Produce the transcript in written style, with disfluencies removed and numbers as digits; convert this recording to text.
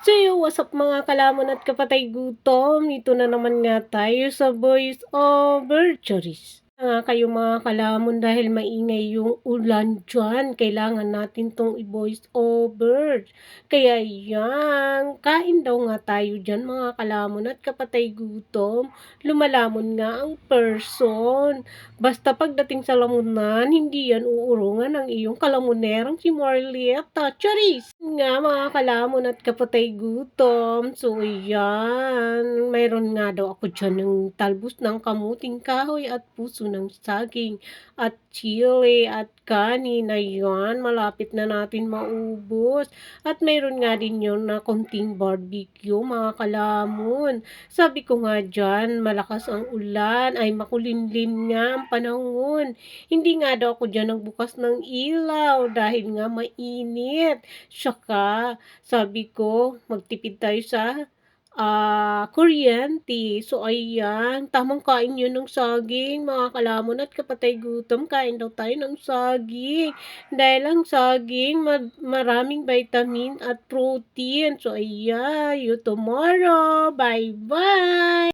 So, what's up mga kalamon at kapatay gutom? Ito na naman nga tayo sa voice over choris. Kayo mga kalamon dahil maingay yung ulan dyan. Kailangan natin tong i-voice over. Kaya yan, kain daw nga tayo dyan mga kalamon at kapatay gutom. Lumalamon nga ang person. Basta pagdating sa lamunan, hindi yan uurungan ng iyong kalamonerang si Marlieta. Charis! Nga mga kalamon at kapatay gutom. So, yan. Mayroon nga daw ako dyan ng talbos ng kamuting kahoy at puso ng saging at chili at kanin. Ayan, malapit na natin maubos. At mayroon nga din yun na konting barbecue mga kalamon. Sabi ko nga dyan, malakas ang ulan, ay makulimlim nga ang panahon. Hindi nga daw ako dyan nagbukas ng ilaw dahil nga mainit. Tsaka sabi ko, magtipid tayo sa kuryente. So, ayan, tamang kain yun ng saging, mga kalamon at kapatay gutom. Kain daw tayo ng saging. Dahil ang saging, maraming vitamin at protein. So, ayan, you tomorrow. Bye-bye!